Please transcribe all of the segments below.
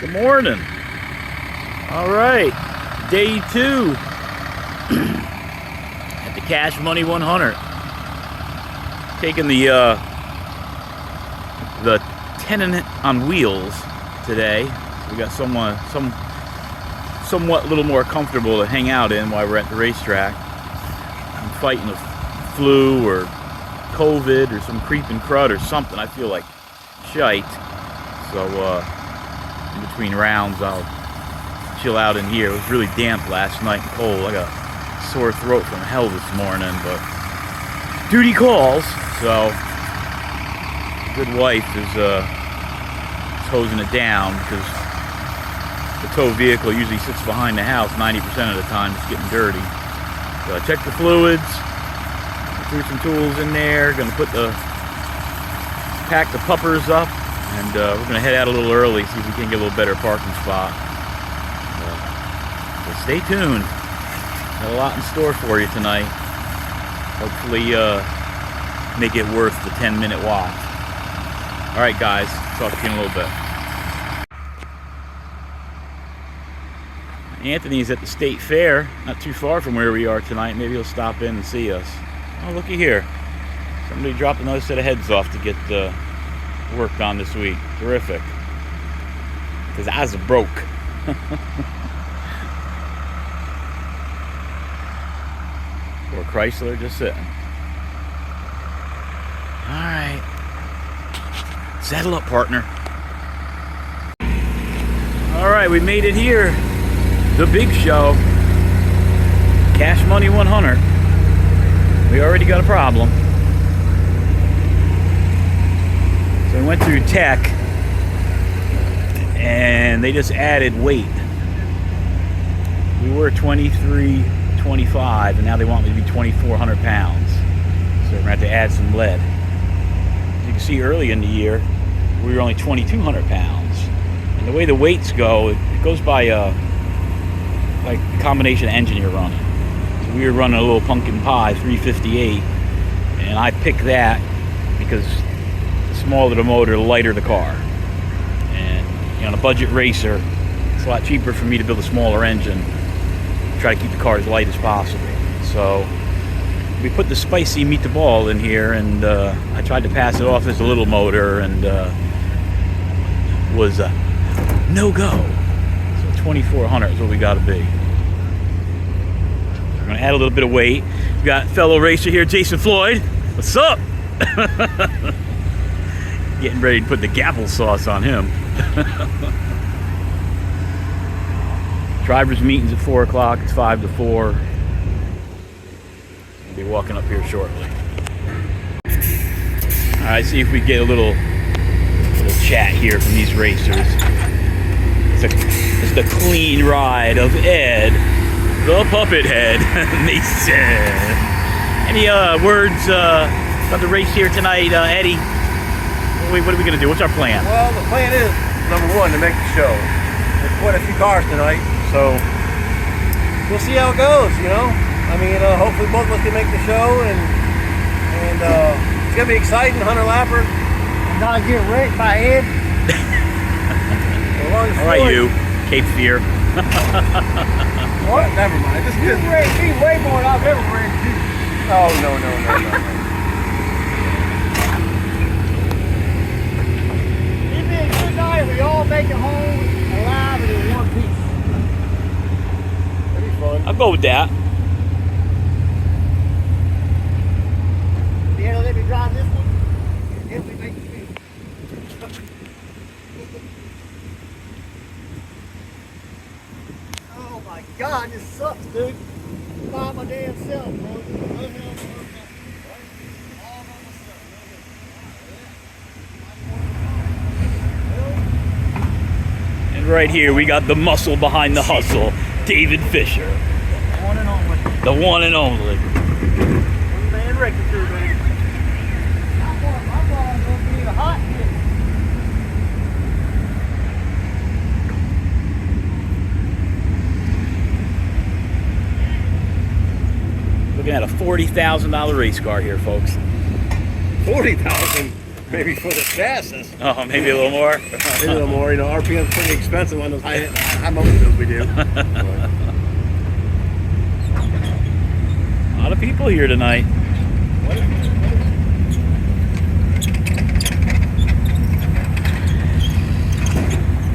Good morning. All right, day 2 at the Cash Money 100. Taking the tenant on wheels today. So we got somewhat a little more comfortable to hang out in while we're at the racetrack. I'm fighting the flu or COVID or some creeping crud or something. I feel like shite. So in between rounds, I'll chill out in here. It was really damp last night and cold. I got a sore throat from hell this morning, but duty calls. So good wife is hosing it down because the tow vehicle usually sits behind the house 90% of the time. It's getting dirty. So I checked the fluids, threw some tools in there, gonna pack the puppers up, and we're gonna head out a little early, see if we can get a little better parking spot. So stay tuned. Got a lot in store for you tonight. Hopefully make it worth the 10-minute watch. All right, guys, talk to you in a little bit. Anthony's at the state fair, not too far from where we are tonight. Maybe he'll stop in and see us. Oh, looky here. Somebody dropped another set of heads off to get worked on this week. Terrific. Because I was broke. Or Chrysler just sitting. Alright. Saddle up, partner. Alright, we made it here. The big show. Cash Money 100. We already got a problem. So we went through tech and they just added weight. We were 2325 and now they want me to be 2,400 pounds. So we're going to have to add some lead. As you can see, early in the year we were only 2,200 pounds. And the way the weights go, it goes by like the combination engine you're running. So we were running a little pumpkin pie 358, and I picked that because the smaller the motor, the lighter the car. And you know, on a budget racer, it's a lot cheaper for me to build a smaller engine, try to keep the car as light as possible. So we put the spicy meat the ball in here, and I tried to pass it off as a little motor, and was no go. 2,400 is what we got to be. We're going to add a little bit of weight. We got fellow racer here, Jason Floyd. What's up? Getting ready to put the gavel sauce on him. Drivers' meeting's at 4 o'clock. It's 5 to 4. I'll be walking up here shortly. All right, see if we get a little chat here from these racers. It's the clean ride of Ed, the puppet head, Mason. Any words about the race here tonight, Eddie? What are we going to do? What's our plan? Well, the plan is, number one, to make the show. There's quite a few cars tonight, so we'll see how it goes, you know? I mean, hopefully both of us can make the show, and it's going to be exciting, 100 lapper. I'm not getting wrecked by Ed. All right, you, Cape Fear. What? Never mind. This You've wrecked me way more than I've ever wrecked you. Oh, no. It'd be a good night if we all make it home alive and in one piece. That'd be fun. I'll go with that. You gonna let me drive this one? If we make the field. Oh my God, this sucks, dude. By my damn self, bro. No help, no nothing. All by myself. And right here, we got the muscle behind the hustle, David Fisher. One and only. The one and only. One man record too, baby. My ball's gonna be a hot hit. Looking at a $40,000 race car here, folks. 40,000. maybe for the chassis. Oh, maybe a little more. Maybe a little more. You know, RPM's pretty expensive on those high motor we do. A lot of people here tonight.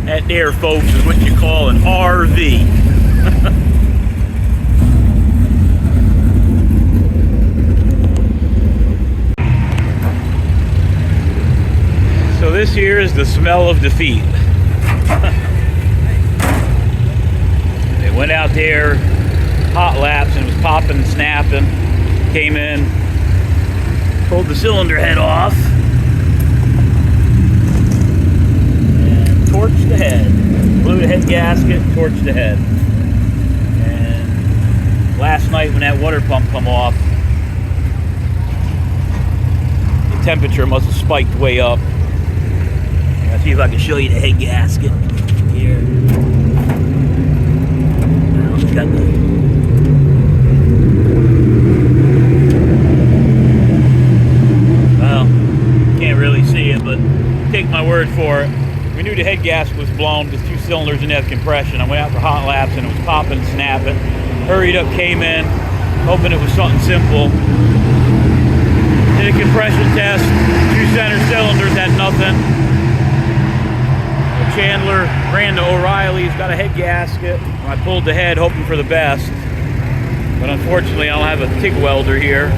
That there, folks, is what you call an RV. So this here is the smell of defeat. They went out there, hot laps, and it was popping and snapping. Came in, pulled the cylinder head off, and torched the head. Blew the head gasket, torched the head. And last night when that water pump come off, the temperature must have spiked way up. I'll see if I can show you the head gasket here. Now it's got the can't really see it, but take my word for it. We knew the head gasket was blown because 2 cylinders didn't have compression. I went out for hot laps and it was popping and snapping. Hurried up, came in, hoping it was something simple. Did a compression test, 2 center cylinders had nothing. Chandler ran to O'Reilly's, got a head gasket. I pulled the head hoping for the best. But unfortunately, I don't have a TIG welder here,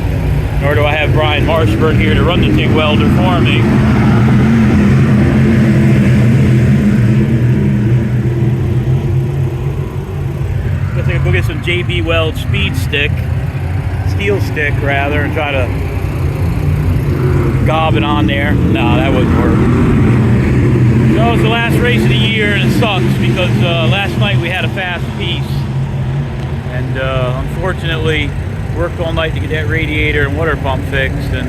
nor do I have Brian Marshburn here to run the TIG welder for me. Guess I could go get some JB Weld steel stick rather, and try to gob it on there. No, that wouldn't work. So it's the last race of the year, and it sucks because last night we had a fast piece, and unfortunately worked all night to get that radiator and water pump fixed, and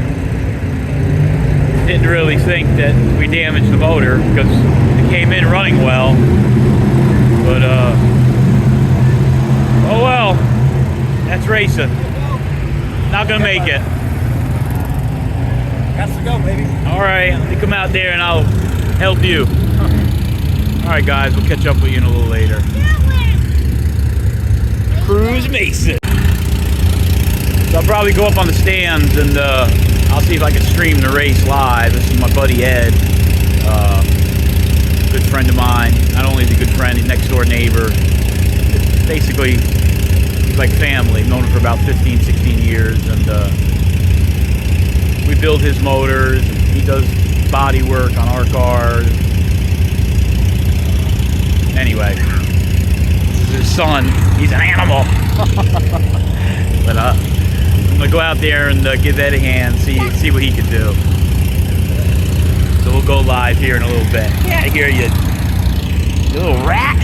didn't really think that we damaged the motor because it came in running well. But oh well, that's racing. Not gonna make it. Got to go, baby. All right, let me come out there and I'll help you. All right, guys, we'll catch up with you in a little later. Cruise Mason. So I'll probably go up on the stands and I'll see if I can stream the race live. This is my buddy Ed, good friend of mine. Not only is he a good friend, he's next door neighbor. Basically, he's like family. I've known him for about 15, 16 years, and we build his motors. And he does body work on our cars. Anyway, this is his son. He's an animal. But I'm gonna go out there and give Ed a hand, see what he can do. So we'll go live here in a little bit. Yeah, I hear you, you little rat.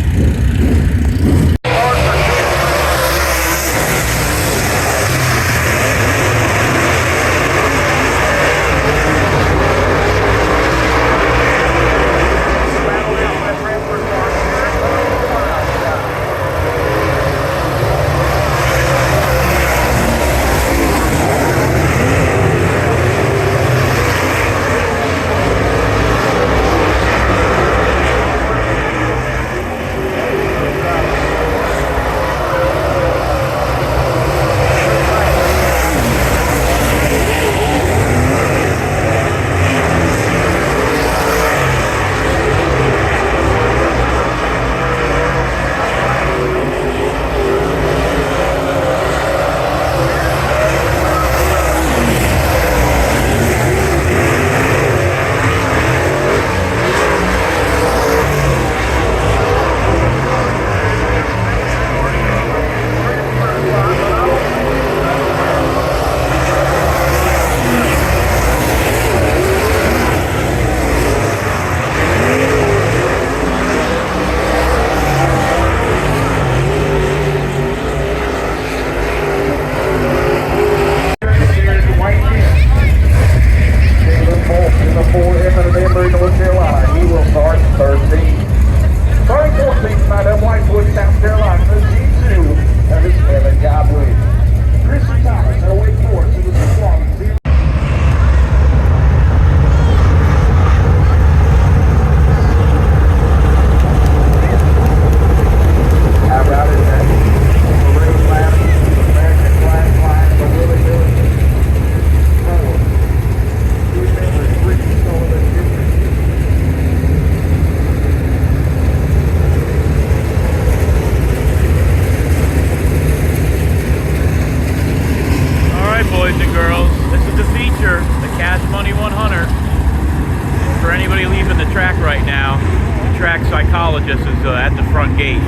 racetrack psychologist is at the front gate,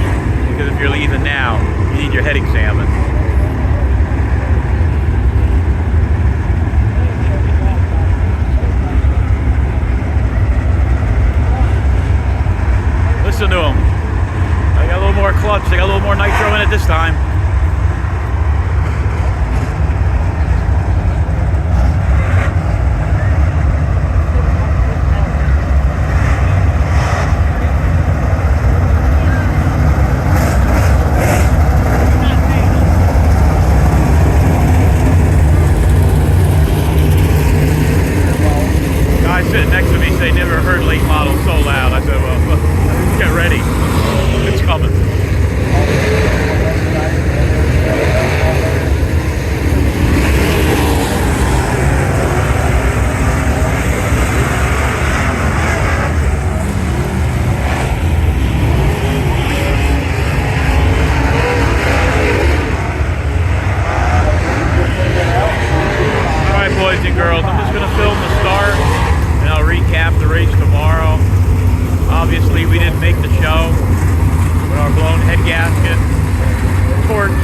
because if you're leaving now, you need your head examined. Listen to them. They got a little more clutch. They got a little more nitro in it this time. Sitting next to me say never heard late model so loud. I said, well, get ready. It's coming. All right, boys and girls, I'm just going to film the start. And I'll recap the race tomorrow. Obviously, we didn't make the show with our blown head gasket, torqued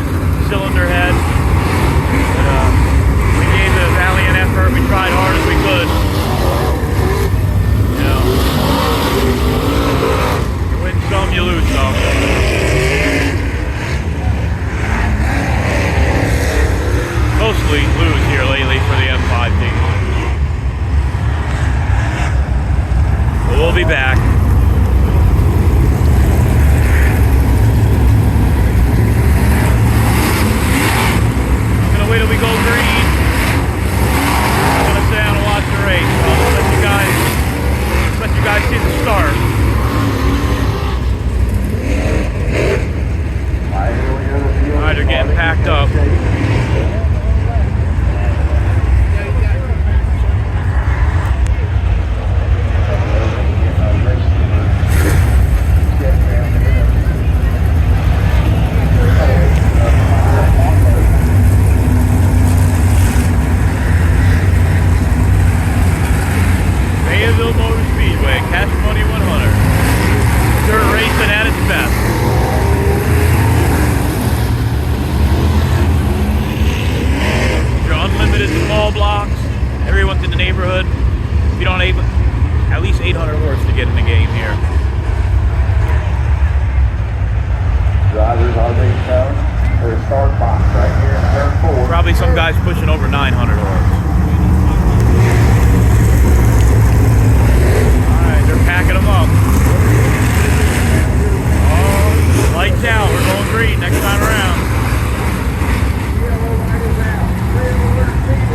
cylinder head. But, we gave it a valiant effort. We tried hard as we could. You know, you win some, you lose some. Mostly lose here lately for the M5 team. We'll be back. I'm gonna wait till we go green. I'm gonna stay down and watch the race. I'll just let you guys see the start. Alright, they're getting packed up. Everyone's in the neighborhood. If you don't have at least 800 horse to get in the game here. Drivers are being shown to the start box right here in turn 4. Probably some guys pushing over 900 horse. Alright, they're packing them up. Oh, lights out. We're going green next time around.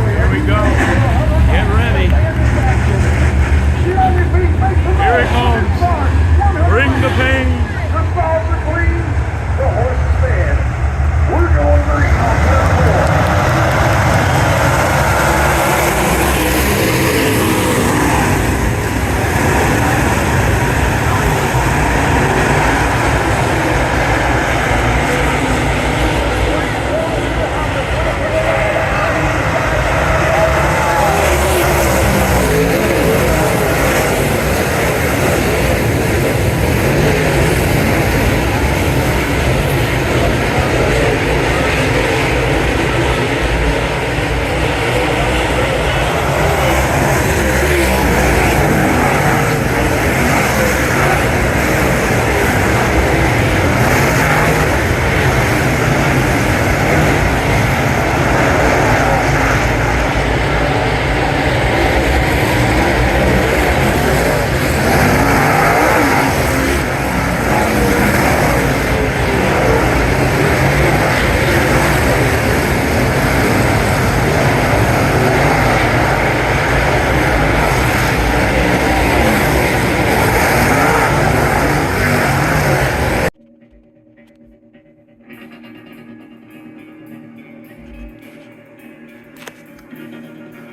Here we go. Get ready. Here it comes. Bring the pain. The balls are clean. The horse is fed. We're going green on turn 4.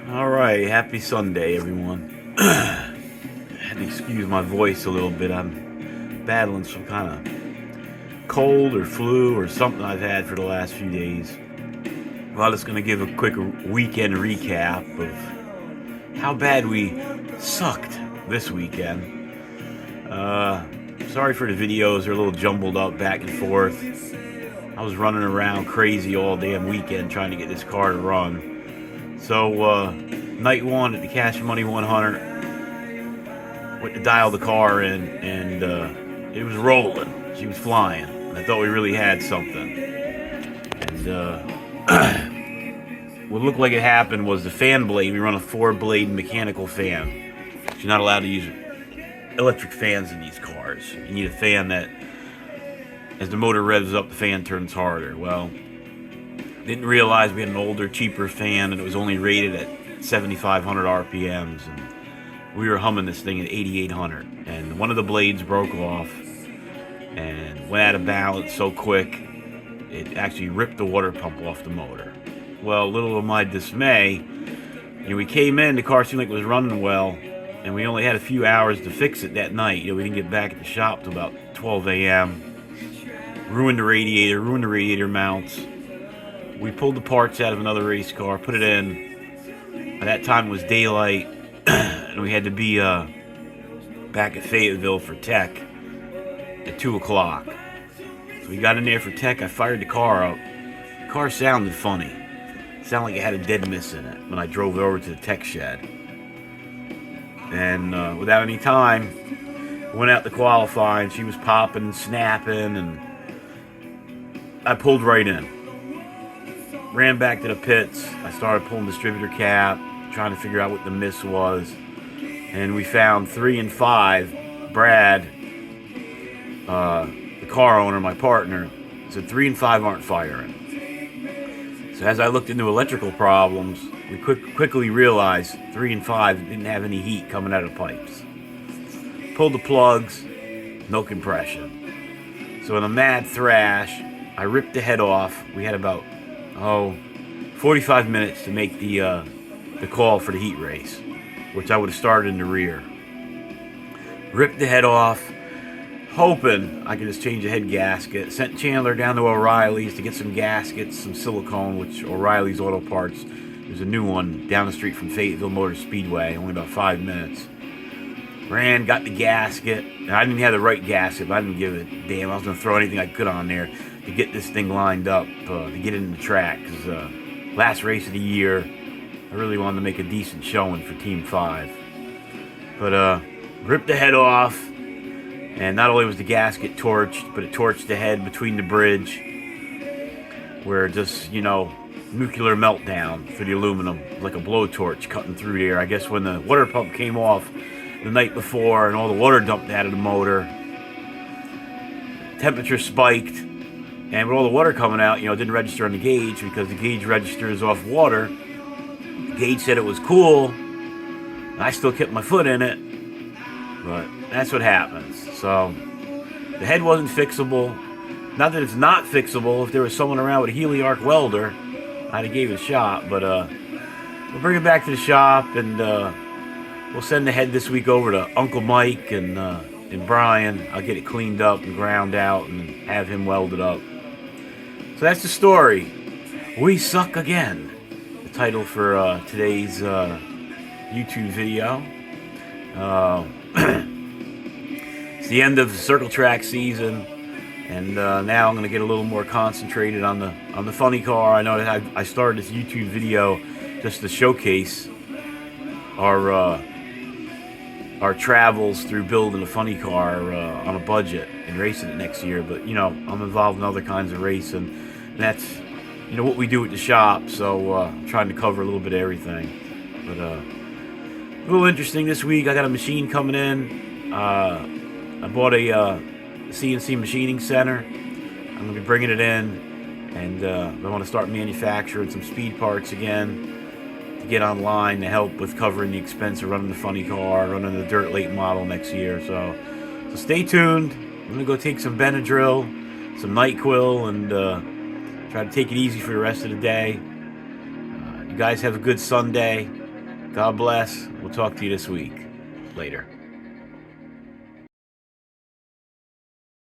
Alright, happy Sunday, everyone. I had to excuse my voice a little bit. I'm battling some kind of cold or flu or something I've had for the last few days. Well, I'm just going to give a quick weekend recap of how bad we sucked this weekend. Sorry for the videos, they're a little jumbled up back and forth. I was running around crazy all damn weekend trying to get this car to run. So, night one at the Cash Money 100, went to dial the car in, and it was rolling. She was flying. And I thought we really had something. And what looked like it happened was the fan blade. We run a 4-blade mechanical fan. You're not allowed to use electric fans in these cars. You need a fan that, as the motor revs up, the fan turns harder. Well, didn't realize we had an older, cheaper fan, and it was only rated at 7,500 RPMs, and we were humming this thing at 8,800, and one of the blades broke off and went out of balance so quick it actually ripped the water pump off the motor. Well, little to my dismay, we came in, the car seemed like it was running well, and we only had a few hours to fix it that night. We didn't get back at the shop till about 12 a.m. Ruined the radiator mounts. We pulled the parts out of another race car, put it in. At that time it was daylight, and we had to be back at Fayetteville for tech at 2 o'clock. So we got in there for tech. I fired the car up. The car sounded funny. It sounded like it had a dead miss in it when I drove it over to the tech shed. And without any time, went out to qualify, and she was popping and snapping, and I pulled right in. Ran back to the pits. I started pulling distributor cap, trying to figure out what the miss was. And we found 3 and 5. Brad, the car owner, my partner, said 3 and 5 aren't firing. So as I looked into electrical problems, we quickly realized 3 and 5 didn't have any heat coming out of the pipes. Pulled the plugs, no compression. So in a mad thrash, I ripped the head off. We had about 45 minutes to make the call for the heat race, which I would have started in the rear. Ripped the head off, hoping I could just change the head gasket. Sent Chandler down to O'Reilly's to get some gaskets, some silicone, which O'Reilly's Auto Parts, there's a new one down the street from Fayetteville Motor Speedway, only about 5 minutes. Ran, got the gasket, and I didn't have the right gasket, but I didn't give a damn. I was going to throw anything I could on there to get this thing lined up, to get it in the track, because last race of the year, I really wanted to make a decent showing for Team 5. But ripped the head off, and not only was the gasket torched, but it torched the head between the bridge, where just, nuclear meltdown for the aluminum, like a blowtorch cutting through there. I guess when the water pump came off the night before and all the water dumped out of the motor, temperature spiked, and with all the water coming out, it didn't register on the gauge because the gauge registers off water. The gauge said it was cool. I still kept my foot in it, but that's what happens. So the head wasn't fixable. Not that it's not fixable. If there was someone around with a Healy arc welder, I'd have gave it a shot. But we'll bring it back to the shop, and we'll send the head this week over to Uncle Mike and Brian. I'll get it cleaned up and ground out and have him welded up. So that's the story. We suck again. The title for today's YouTube video. It's the end of the circle track season, and now I'm going to get a little more concentrated on the funny car. I know that I started this YouTube video just to showcase our travels through building a funny car on a budget and racing it next year. But I'm involved in other kinds of racing, and that's what we do at the shop. So I'm trying to cover a little bit of everything. But a little interesting this week. I got a machine coming in. I bought a CNC machining center. I'm going to be bringing it in, and I want to start manufacturing some speed parts again to get online to help with covering the expense of running the funny car, running the dirt late model next year. So stay tuned. I'm going to go take some Benadryl, some NyQuil, and try to take it easy for the rest of the day. You guys have a good Sunday. God bless. We'll talk to you this week. Later.